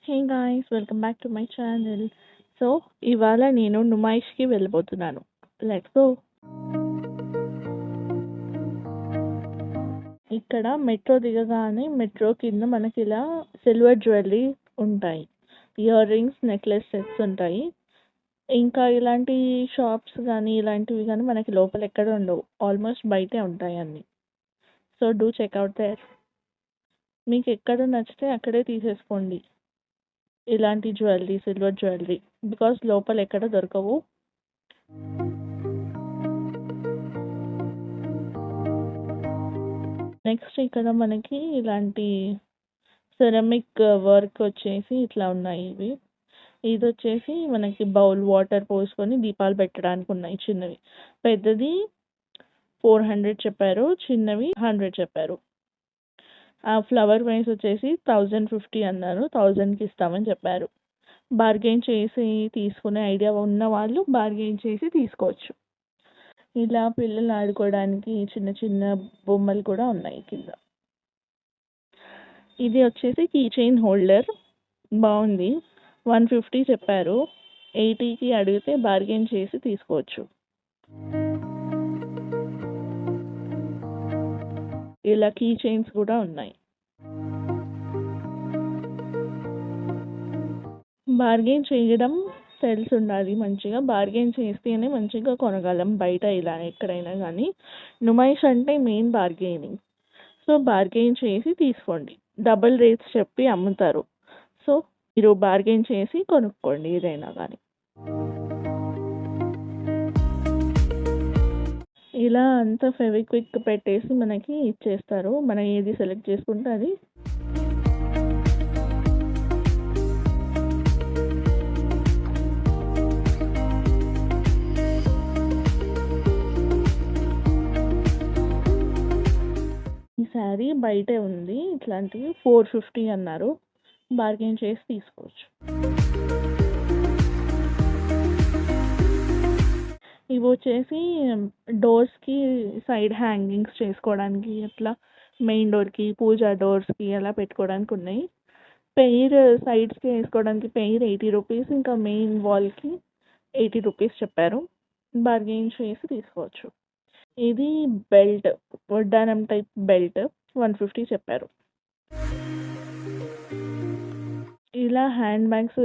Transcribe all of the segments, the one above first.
Hey guys, welcome back to my channel. So ఇవాళ నేను నుమాయిష్కి వెళ్ళిపోతున్నాను. Let's go. ఇక్కడ మెట్రో దిగగానే మెట్రో కింద మనకి ఇలా సిల్వర్ జ్యువెలరీ ఉంటాయి. ఇయర్ రింగ్స్, నెక్లెస్ సెట్స్ ఉంటాయి. ఇంకా ఇలాంటి షాప్స్ కానీ ఇలాంటివి కానీ మనకి లోపల ఎక్కడ ఉండవు. ఆల్మోస్ట్ బయటే ఉంటాయి అన్నీ. So do check out there. మీకు ఎక్కడ నచ్చితే అక్కడే తీసేసుకోండి ఇలాంటి జ్యువెలరీ, సిల్వర్ జ్యువెలరీ, బికాస్ లోపల ఎక్కడ దొరకవు. నెక్స్ట్ ఇక్కడ మనకి ఇలాంటి సెరమిక్ వర్క్ వచ్చేసి ఇట్లా ఉన్నాయి. ఇది వచ్చేసి మనకి బౌల్, వాటర్ పోసుకొని దీపాలు పెట్టడానికి ఉన్నాయి. చిన్నవి, పెద్దది 400 చెప్పారు, చిన్నవి 100 చెప్పారు. ఆ ఫ్లవర్ వైస్ వచ్చేసి 1050 అన్నారు. 1000కి ఇస్తామని చెప్పారు. బార్గెయిన్ చేసి తీసుకునే ఐడియా ఉన్న వాళ్ళు బార్గెయిన్ చేసి తీసుకోవచ్చు. ఇలా పిల్లలు ఆడుకోవడానికి చిన్న చిన్న బొమ్మలు కూడా ఉన్నాయి కింద. ఇది వచ్చేసి కీ చైన్ హోల్డర్, బాగుంది. 150 చెప్పారు. 80కి అడిగితే బార్గెయిన్ చేసి తీసుకోవచ్చు. ఇలా కీ చైన్స్ కూడా ఉన్నాయి. బార్గెయిన్ చేయడం తెలిసి ఉండాలి. మంచిగా బార్గెయిన్ చేస్తేనే మంచిగా కొనగలం బయట ఇలా ఎక్కడైనా కానీ. నుమాయిష్ అంటే మెయిన్ బార్గెయినింగ్. సో బార్గెయిన్ చేసి తీసుకోండి. డబుల్ రేట్స్ చెప్పి అమ్ముతారు. సో మీరు బార్గెయిన్ చేసి కొనుక్కోండి ఏదైనా కానీ. ఇలా అంతా ఫెవిక్విక్ పెట్టేసి మనకి ఇచ్చేస్తారు. మనం ఏది సెలెక్ట్ చేసుకుంటే అది. ఈ శారీ బయటే ఉంది. ఇట్లాంటివి 450 అన్నారు. బార్గెయిన్ చేసి తీసుకోవచ్చు. ఇవి వచ్చేసి డోర్స్కి సైడ్ హ్యాంగింగ్స్ చేసుకోవడానికి, అట్లా మెయిన్ డోర్కి, పూజా డోర్స్కి అలా పెట్టుకోవడానికి ఉన్నాయి. పెయిర్ సైడ్స్కి వేసుకోవడానికి పెయిర్ 80 రూపీస్, ఇంకా మెయిన్ వాల్కి 80 రూపీస్ చెప్పారు. బార్గెయిన్ చేసి తీసుకోవచ్చు. ఇది బెల్ట్, వడ్డానం టైప్ బెల్ట్, 150 చెప్పారు. ఇలా హ్యాండ్ బ్యాగ్స్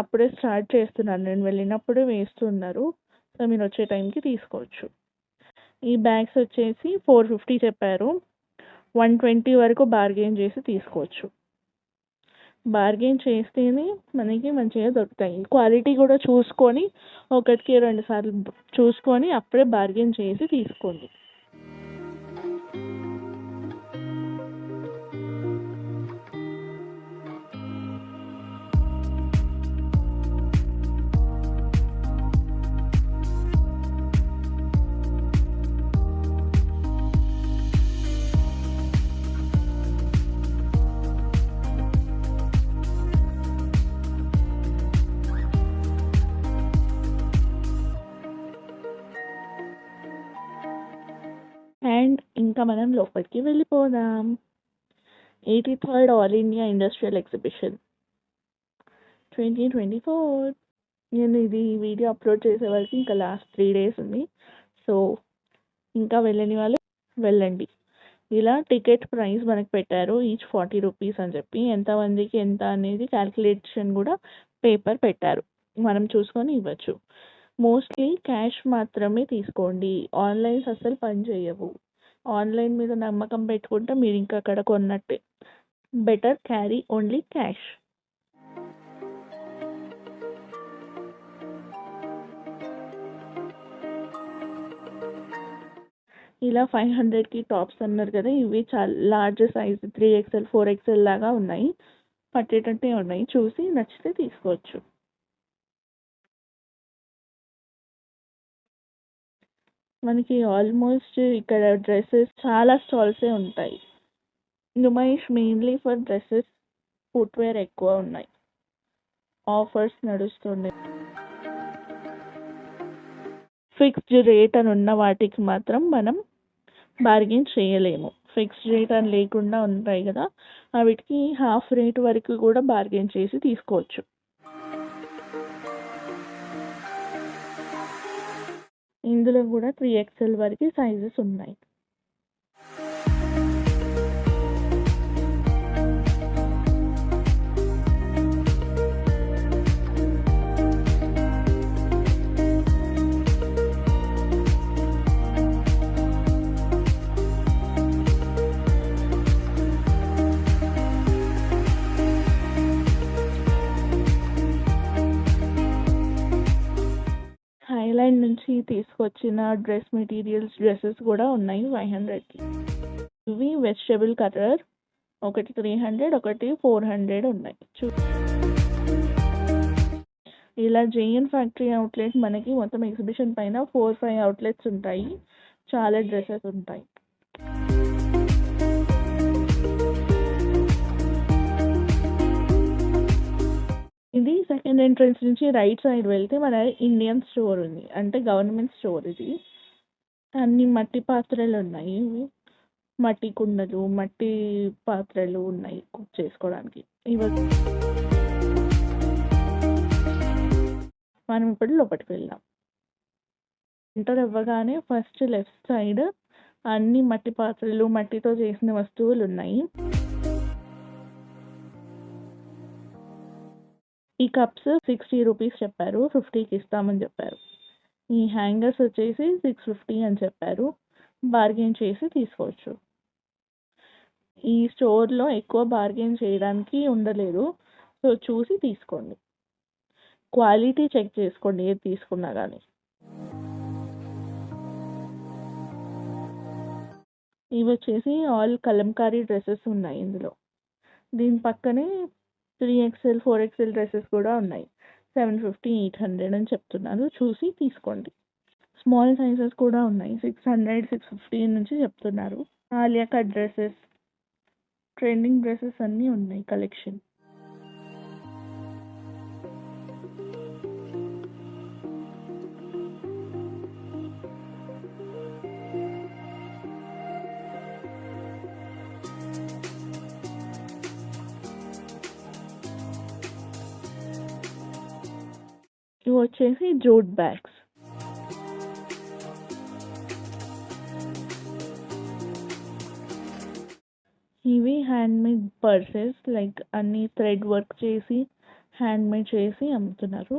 అప్పుడే స్టార్ట్ చేస్తున్నాను, నేను వెళ్ళినప్పుడే వేస్తున్నారు. సో మీరు వచ్చే టైంకి తీసుకోవచ్చు. ఈ బ్యాగ్స్ వచ్చేసి 450 చెప్పారు. 120 వరకు బార్గెయిన్ చేసి తీసుకోవచ్చు. బార్గెయిన్ చేస్తేనే మనకి మంచిగా దొరుకుతాయి. క్వాలిటీ కూడా చూసుకొని, ఒకటికి 2 సార్లు చూసుకొని అప్పుడే బార్గెయిన్ చేసి తీసుకోండి. అండ్ ఇంకా మనం లోపలికి వెళ్ళిపోదాం. 83rd all India industrial exhibition 2024. నేను ఇది వీడియో అప్లోడ్ చేసే వరకు ఇంకా లాస్ట్ 3 days ఉంది. సో ఇంకా వెళ్ళని వాళ్ళు వెళ్ళండి. ఇలా టికెట్ ప్రైస్ మనకు పెట్టారు, ఈచ్ 40 రూపీస్ అని చెప్పి. ఎంతమందికి ఎంత అనేది క్యాల్కులేషన్ కూడా పేపర్ పెట్టారు, మనం చూసుకొని ఇవ్వచ్చు. మోస్ట్లీ క్యాష్ మాత్రమే తీసుకోండి. ఆన్లైన్స్ అస్సలు పని చేయవు. ఆన్లైన్ మీద నమ్మకం పెట్టుకుంటే మీరు ఇంకా అక్కడ కొన్నట్టే. Better carry only cash. ఇలా 500కి టాప్స్ అన్నారు కదా, ఇవి చాలా లార్జ్ సైజ్, 3XL 4XL లాగా ఉన్నాయి. పట్టేటట్టే ఉన్నాయి. చూసి నచ్చితే తీసుకోవచ్చు. మనకి ఆల్మోస్ట్ ఇక్కడ డ్రెస్సెస్ చాలా స్టాల్సే ఉంటాయి. Numaish mainly for dresses, footwear ఎక్కువ ఉన్నాయి. ఆఫర్స్ నడుస్తున్నాయి. ఫిక్స్డ్ రేట్ అని ఉన్న వాటికి మాత్రం మనం బార్గెయిన్ చేయలేము. ఫిక్స్డ్ రేట్ అని లేకుండా ఉంటాయి కదా, వీటికి హాఫ్ రేట్ వరకు కూడా బార్గెన్ చేసి తీసుకోవచ్చు. ఇందులో కూడా 3XL వరకు సైజెస్ ఉన్నాయి. థాయిలాండ్ నుంచి తీసుకొచ్చిన డ్రెస్సెస్ కూడా ఉన్నాయి 500కి. ఇవి వెజిటబుల్ కటర్, ఒకటి 300, ఒకటి 400 ఉన్నాయి. ఇలా జేఎన్ ఫ్యాక్టరీ అవుట్లెట్ మనకి మొత్తం ఎగ్జిబిషన్ పైన 4-5 అవుట్లెట్స్ ఉంటాయి. చాలా డ్రెస్సెస్ ఉంటాయి. ఇది సెకండ్ ఎంట్రన్స్ నుంచి రైట్ సైడ్ వెళ్తే మన ఇండియన్ స్టోర్ ఉంది, అంటే గవర్నమెంట్ స్టోర్. ఇది అన్ని మట్టి పాత్రలు ఉన్నాయి, మట్టి కుండలు, మట్టి పాత్రలు ఉన్నాయి కుక్ చేసుకోవడానికి. మనం ఇప్పుడు లోపలికి వెళ్దాం. ఎంటర్ అవ్వగానే ఫస్ట్ లెఫ్ట్ సైడ్ అన్ని మట్టి పాత్రలు, మట్టితో చేసిన వస్తువులు ఉన్నాయి. ఈ కప్స్ 60 రూపీస్ చెప్పారు, 50కి ఇస్తామని చెప్పారు. ఈ హ్యాంగర్స్ వచ్చేసి 650 అని చెప్పారు, బార్గెన్ చేసి తీసుకోవచ్చు. ఈ స్టోర్లో ఎక్కువ బార్గెన్ చేయడానికి ఉండలేదు, సో చూసి తీసుకోండి. క్వాలిటీ చెక్ చేసుకోండి ఏది తీసుకున్నా కానీ. ఇవి వచ్చేసి ఆల్ కలంకారీ డ్రెస్సెస్ ఉన్నాయి ఇందులో. దీని పక్కనే 3XL 4XL డ్రెస్సెస్ కూడా ఉన్నాయి. 750, 800 అని చెప్తున్నారు, చూసి తీసుకోండి. స్మాల్ సైజెస్ కూడా ఉన్నాయి, 600, 650 నుంచి చెప్తున్నారు. Alia cut dresses, trending dresses అన్నీ ఉన్నాయి కలెక్షన్. ఇవి వచ్చేసి జూట్ బ్యాగ్స్. ఇవి హ్యాండ్మేడ్ పర్సెస్, లైక్ అన్ని థ్రెడ్ వర్క్ చేసి హ్యాండ్మేడ్ చేసి అమ్ముతున్నారు.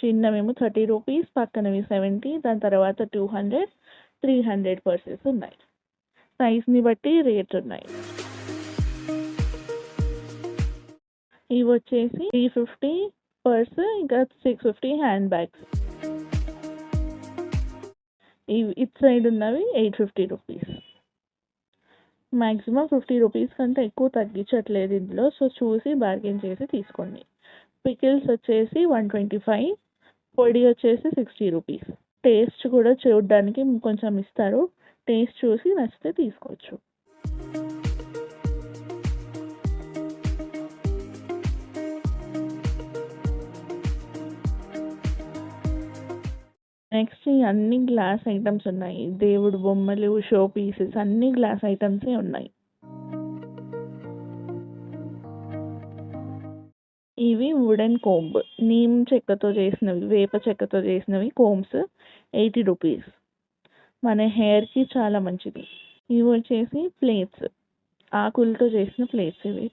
చిన్నవేమో 30 రూపీస్, పక్కనవి 70, దాని తర్వాత 200, 300 పర్సెస్ ఉన్నాయి. సైజ్ని బట్టి రేట్ ఉన్నాయి. ఇవి వచ్చేసి 350 పర్స్, ఇంకా 650 హ్యాండ్ బ్యాగ్స్. ఇటు సైడ్ ఉన్నవి 850 రూపీస్. మ్యాక్సిమం 50 రూపీస్ కంటే ఎక్కువ తగ్గించట్లేదు ఇందులో, సో చూసి బార్గెన్ చేసి తీసుకోండి. పికిల్స్ వచ్చేసి 125, పొడి వచ్చేసి 60 రూపీస్. టేస్ట్ కూడా చూడడానికి కొంచెం ఇస్తారు, టేస్ట్ చూసి నచ్చితే తీసుకోవచ్చు. నెక్స్ట్ అన్ని గ్లాస్ ఐటమ్స్ ఉన్నాయి. దేవుడు బొమ్మలు, షో పీసెస్ అన్ని గ్లాస్ ఐటమ్సే ఉన్నాయి. ఇవి వుడెన్ కోంబ్, నీమ్ చెక్కతో చేసినవి, వేప చెక్కతో చేసినవి కోంబ్స్, 80 రూపీస్. మన హెయిర్కి చాలా మంచిది. ఇవి వచ్చేసి ప్లేట్స్, ఆకులతో చేసిన ప్లేట్స్. ఇవి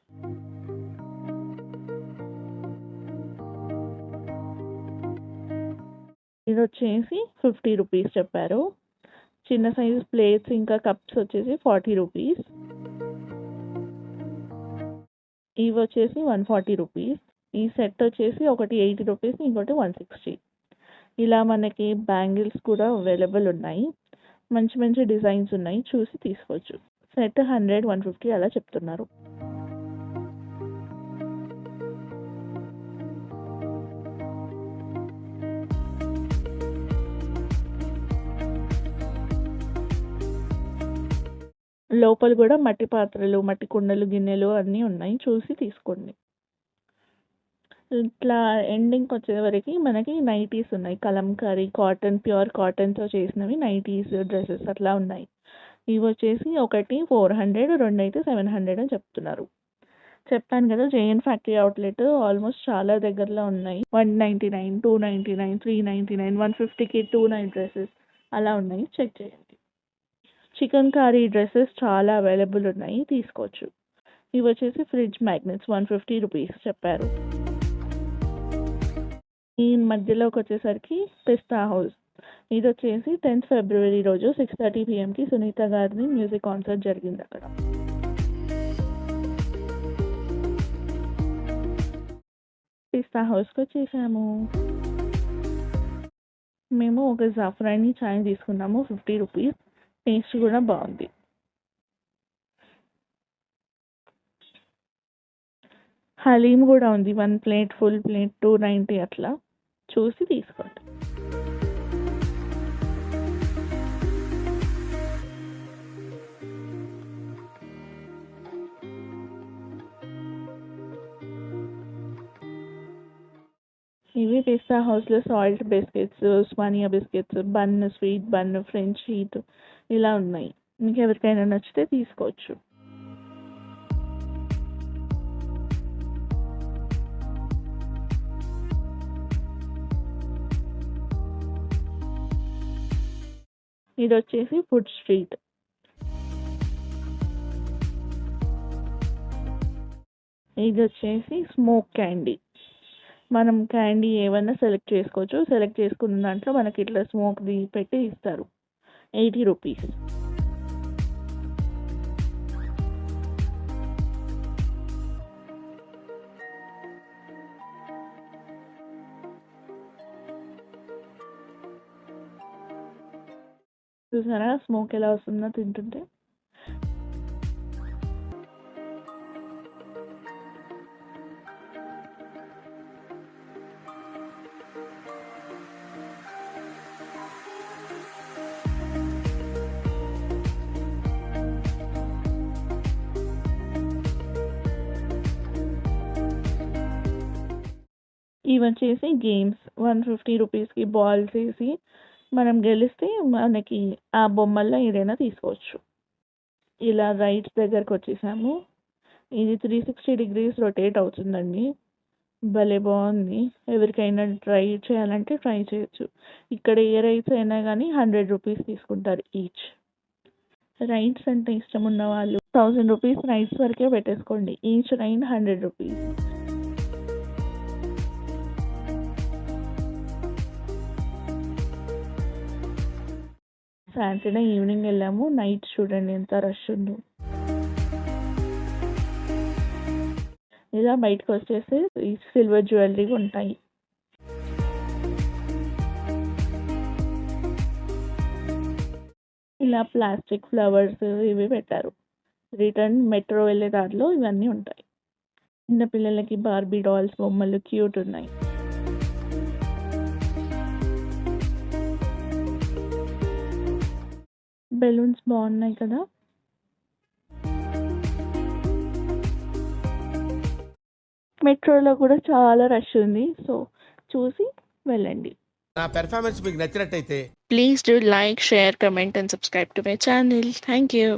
ఇది వచ్చేసి 50 రూపీస్ చెప్పారు. చిన్న సైజ్ ప్లేట్స్ ఇంకా కప్స్ వచ్చేసి 40 రూపీస్. ఇవి వచ్చేసి 140 రూపీస్. ఈ సెట్ వచ్చేసి ఒకటి 80 రూపీస్, ఇంకోటి 160. ఇలా మనకి బ్యాంగిల్స్ కూడా అవైలబుల్ ఉన్నాయి, మంచి మంచి డిజైన్స్ ఉన్నాయి, చూసి తీసుకోవచ్చు. సెట్ 100, 150 అలా చెప్తున్నారు. లోపల కూడా మట్టి పాత్రలు, మట్టి కుండలు, గిన్నెలు అన్నీ ఉన్నాయి, చూసి తీసుకోండి. ఇట్లా ఎండింగ్‌కి వచ్చేవరకి మనకి నైటీస్ ఉన్నాయి. కలంకారీ కాటన్, ప్యూర్ కాటన్‌తో చేసినవి నైటీస్, డ్రెసెస్ అట్లా ఉన్నాయి. ఇవొచ్చేసి ఒకటి 400, రెండైతే 700 అని చెప్తున్నారు. చెప్పాను కదా! జేఎన్ ఫ్యాక్టరీ అవుట్‌లెట్ ఆల్మోస్ట్ చాలా దగ్గరలో ఉన్నాయి. 199, 299, 399, 150కి 2 నైట్ డ్రెసెస్ అలా ఉన్నాయి. చెక్ చేయండి. చికెన్ కర్రీ డ్రెసెస్ చాలా అవైలబుల్ ఉన్నాయి. తీసుకోవచ్చు. ఇవొచ్చేసి ఫ్రిడ్జ్ మ్యాగ్నెట్స్ 150 రూపీస్ చెప్పారు. ఈ మధ్యలోకొచ్చేసరికి పిస్తా హౌస్. ఇదొచ్చేసి 10th ఫిబ్రవరి రోజు 6:30 PM సునీత గారిది మ్యూజిక్ కాన్సర్ట్ జరిగిందక్కడ. పిస్తా హౌస్‌కొచ్చేసాము. మేము ఒక జాఫ్రానీ చాయ్ తీసుకున్నాము 50 రూపీస్. టేస్ట్ కూడా బాగుంది. హలీం కూడా ఉంది. 1 ప్లేట్, ఫుల్ ప్లేట్ 290 అట్లా. చూసి తీసుకోండి. ఇవి పిస్తా హౌస్‌లో salt biscuits, Osmania biscuits, bun, sweet bun, French హీట్ ఇలా ఉన్నాయి. మీకు ఎవరికైనా నచ్చితే తీసుకోవచ్చు. ఇదొచ్చేసి ఫుడ్ స్ట్రీట్. ఇదొచ్చేసి స్మోక్ క్యాండీ. మనం క్యాండీ ఏవన్నా సెలెక్ట్ చేసుకోవచ్చు. సెలెక్ట్ చేసుకున్న దాంట్లో మనకి ఇట్లా స్మోక్‌ది పెట్టి ఇస్తారు. 80 రూపీస్. చూసారా స్మోక్ ఎలా వస్తుందో తింటుంటే? ఇవొచ్చేసి గేమ్స్ 150 రూపీస్‌కి బాల్స్ ఏసి మనం గెలిస్తే మనకి ఆ బొమ్మల్లో ఏదైనా తీసుకోవచ్చు. ఇలా రైడ్స్ దగ్గరకొచ్చేసాము. ఇది 360 డిగ్రీస్ రొటేట్ అవుతుందండి. భలే బాగుంది. ఎవరికైనా ట్రై చేయాలంటే ట్రై చేయొచ్చు. ఇక్కడ ఏ రైడ్స్ అయినా కానీ 100 రూపీస్ తీసుకుంటారు ఈచ్. రైడ్స్ అంటే ఇష్టం ఉన్న వాళ్ళు 1000 రూపీస్ రైడ్స్ వరకే పెట్టేసుకోండి. Each ride 100 rupees. Saturday evening వెళ్ళాము. నైట్ చూడండి ఎంత రష్ ఉందో. ఇలా బయటకు వచ్చేసి ఈ సిల్వర్ జ్యువెలరీ ఉంటాయి. ఇలా ప్లాస్టిక్ ఫ్లవర్స్ ఇవి పెట్టారు. రిటర్న్ మెట్రో వెళ్ళే దారిలో ఇవన్నీ ఉంటాయి. చిన్న పిల్లలకి బార్బీ డాల్స్ బొమ్మలు క్యూట్ ఉన్నాయి. బెలూన్స్ బాగున్నాయి కదా. మెట్రోలో కూడా చాలా రష్ ఉంది. సో చూసి వెళ్ళండి. నా పెర్ఫార్మెన్స్ మీకు నచ్చినట్టయితే please do like, share, comment and subscribe to my channel. Thank you.